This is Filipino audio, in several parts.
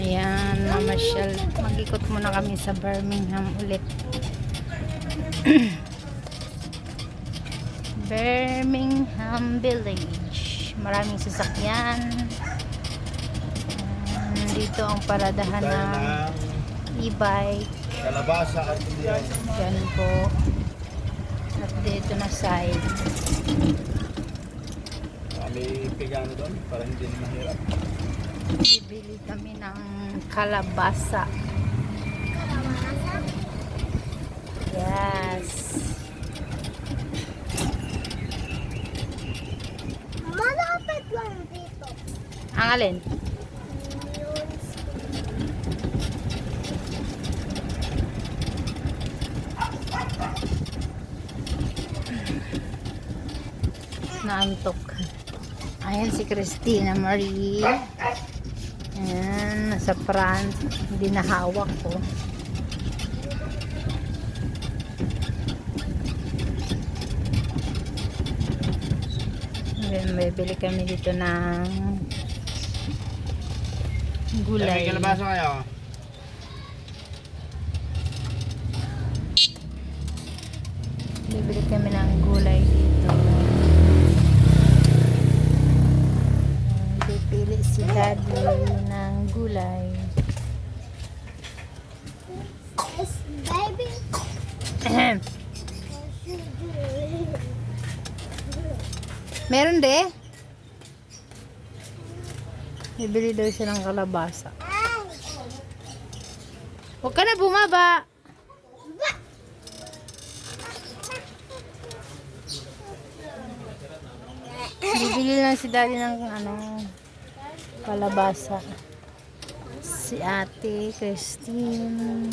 Ayan, mamasyal. Mag-ikot muna kami sa Birmingham ulit. Birmingham Village. Maraming sasakyan. Dito ang paradahan ng e-bike. Kalabasa at yan. Yan po. At dito na side. May pigano doon para hindi na mahirap. Bibili kami ng kalabasa. Yes. Malapit lang dito. Ang alin? Naantok. Ayan si Christina Marie. Ayan, nasa France. Hindi nahawak ko. Ayan, bibili kami dito ng gulay. May kalabasa kayo? Bibili kami ng gulay dito. Pipili si Daddy ng gulay. Yes, baby. Meron de? Bibili daw siya ng kalabasa. Huwag ka na bumaba. Bibili lang si Daddy ng kalabasa. Si Ate Christine.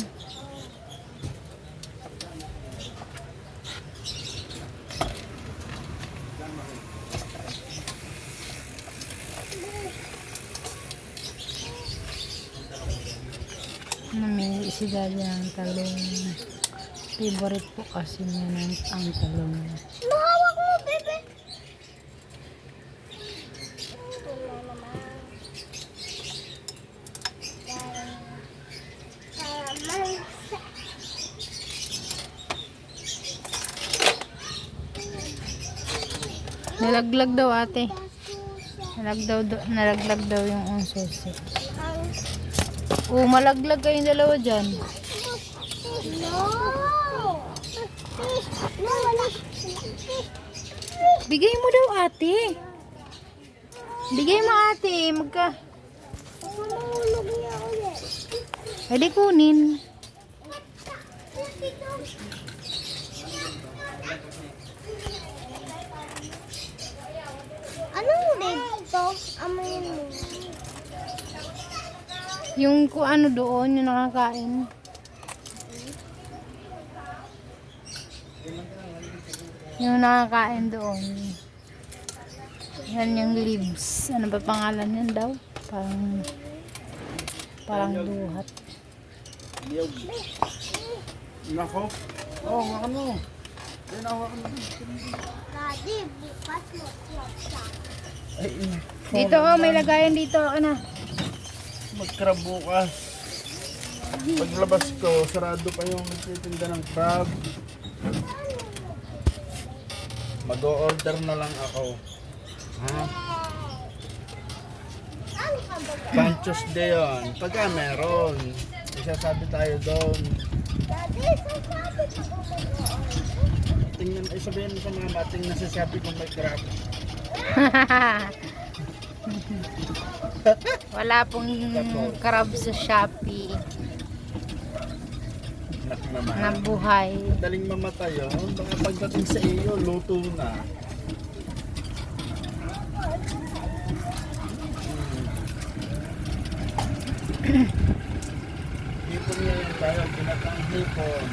Namili si Daddy ng talong. Favorite po kasi niya ang talong. Mahawak mo, baby. Nalaglag daw ate. Nalaglag daw yung unsosi. Malaglag kayong dalawa dyan. No. No, wala. Bigay mo daw ate. Bigay mo ate. Mahulog niya ulit. Pwede kunin. Anong dito? Amoyin mo. Yung kung ano doon, yung nakakain. Yung nakakain doon. Yan yung leaves. Ano ba pangalan yan daw? Parang duhat. Nako. Oo, nga ano. Daddy, bukas mo siya. Dito may lagayan dito. Ano? Mag-crab bukas. Paglabas ko, sarado pa yung nagtitinda ng crab. Mag-o-order na lang ako. Ha? Pang Tuesday yun. Pagka meron, isasabi tayo doon. Daddy, sasabi ko Tingnan, sabihin mo sa mga bating na sasabi kung may crab. Wala pong crab sa Shopee na buhay. Daling mamatay yun. Baka pagdating sa iyo, luto na. Hipon niya yan tayo. Pinatang hipon.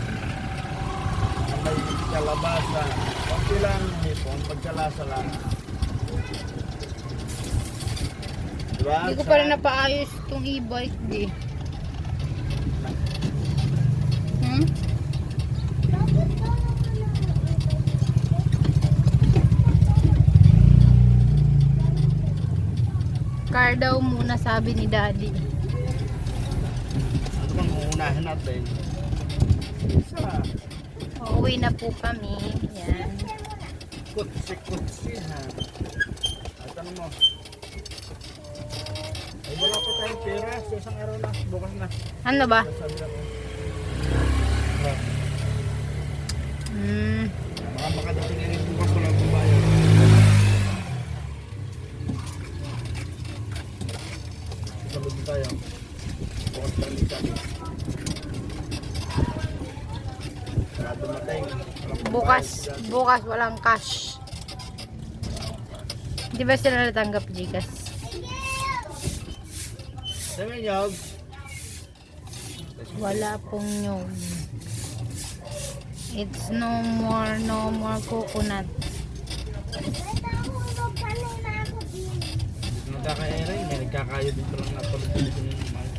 Na may kalabasa. Kunti lang hipon. Pagkalasa lang. Diba? Hindi ko pa rin napaayos itong e-bike di. Car daw muna sabi ni Daddy. unahin natin. Isa. Uuwi na po kami. Yan. Kutsi ha. At ano mo? Ay wala pa tayong pera. Sa isang araw na. Bukas na. Ano ba? Sabi na ko. Baka makadating rin bukas ko lang bumayan. Salud tayo. Bukas na rin sabi. Kaya dumating. Bukas walang cash. Di ba sila natanggap Gcash? Dami niyog. Wala pong yun. It's no more coconut. Nagkaka-air may nagkakayo dito lang na tuloy dito ng mahal.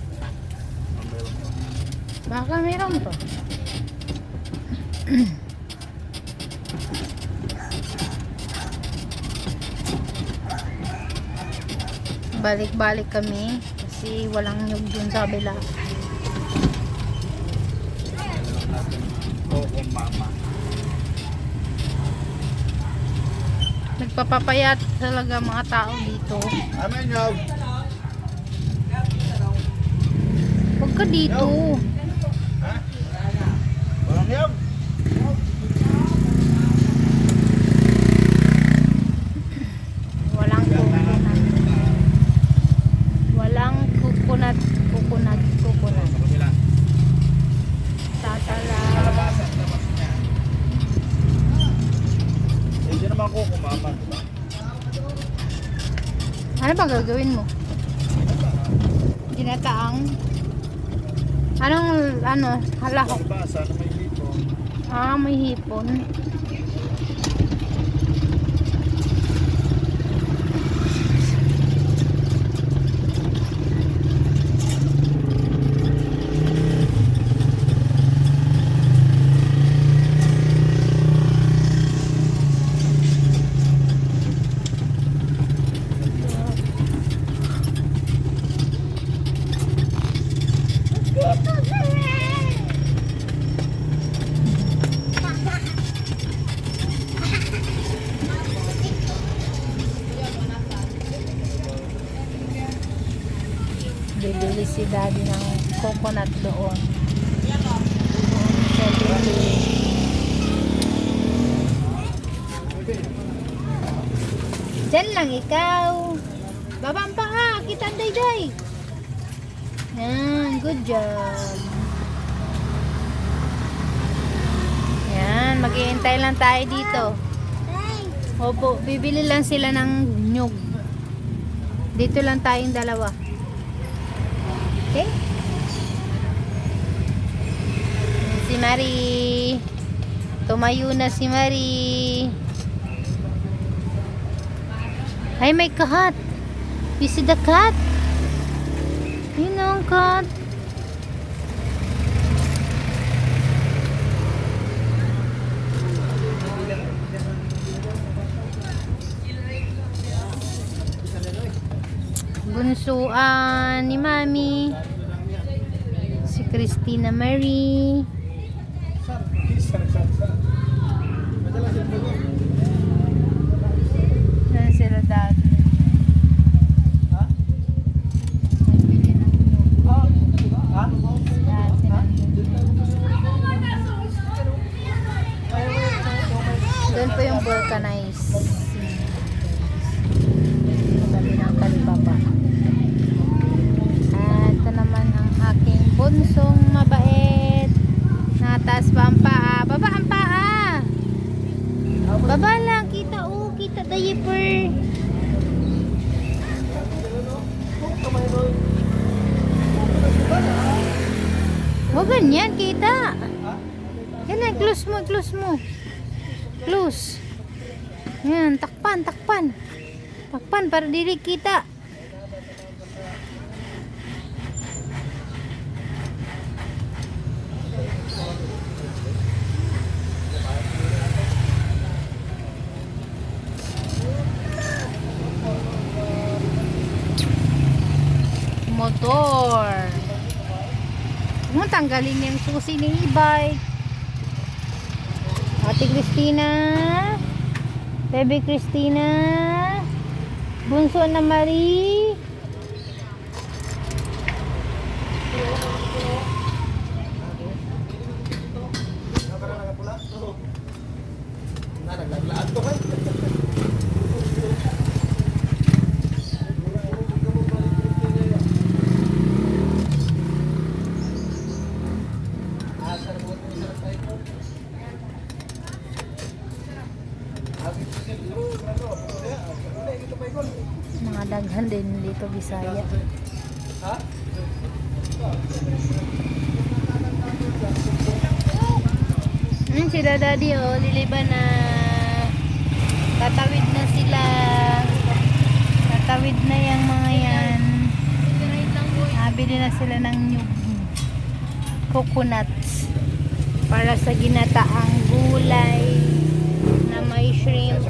Meron pa. Baka meron pa. Balik-balik kami kasi walang nyug dun sa kabila. Oo, mama. Nagpapapayat talaga mga tao dito. Amen, Yog. Huwag ka dito. Ha? Walang Yog? Walang coconut. Walang coconut. Sa kabila. Tatala. Kalabasan, labas niya. Hindi naman ako kumama, diba? Ano ba gagawin mo? Ginataang? Anong, halahok? Kalabasan, may dito. Ah, may hipon. Bibili si daddy ng coconut doon. Sa bibili. Diyan lang ikaw. Babang pa ha. Kita ang dayday. Yan. Good job. Yan. Maghihintay lang tayo dito. Opo. Bibili lang sila ng nyug. Dito lang tayong dalawa. Okay? Si Marie. Tumayo na si Marie. Ay, may cat. You see the cat? You know, cat. Bunsuan ni Mami. Si Christina Marie. Yan sila dati. Nagbili ng nyug. Dati nandun. Doon po yung vulcanized. Sabi ng kalibaba. At ito naman ang aking bunsong mabait. Nataas pa ang paa. Baba ang paa. Baba lang. Kita kita diaper. Huwag ganyan. Kita. Yan na. Close mo. Close mo. Close. Yan. Takpan. Takpan. Takpan para dili kita. Motor. Tanggalin yung susi ng e-bike. Ate Christina, Baby Christina, Bunso na Marie. Mga daghan din dito Bisaya. Sila daddy oh, liliban na. Tatawid na sila. Tatawid na yung mga yan. Nabili na sila ng new coconuts para sa ginataang gulay na may shrimp.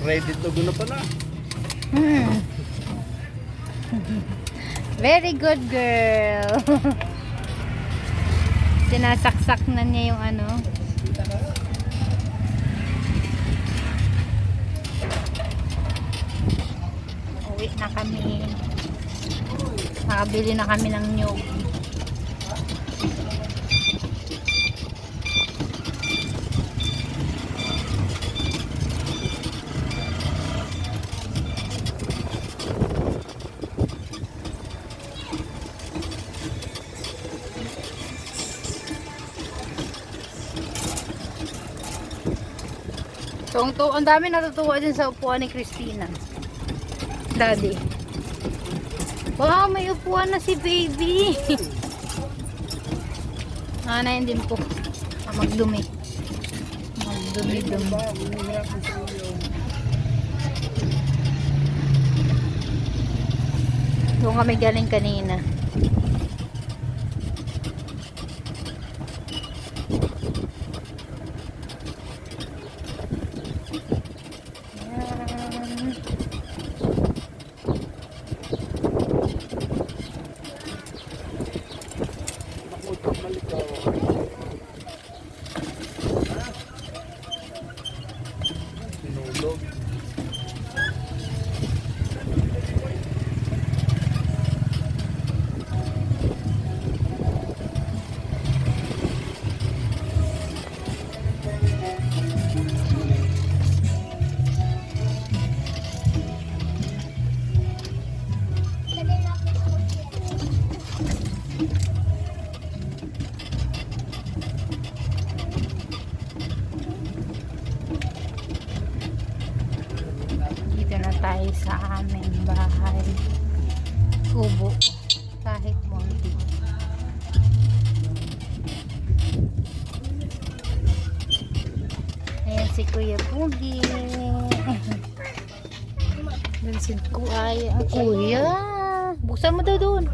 Ready to go na pala. Very good girl. Sinasaksak na niya yung ano. Uwi na kami. Nakabili na kami ng nyug. Ang dami natutuwa din sa upuan ni Christina. Daddy. Wow, may upuan na si baby. Anayin din po. Magdumi. Magdumi-dumi. Doon kami galing kanina. Sinulog. Dito na tayo sa aming bahay. Kubo. Kahit munti. Ayan si Kuya Pugi. Doon si Kuya. Kuya. Buksan mo daw doon.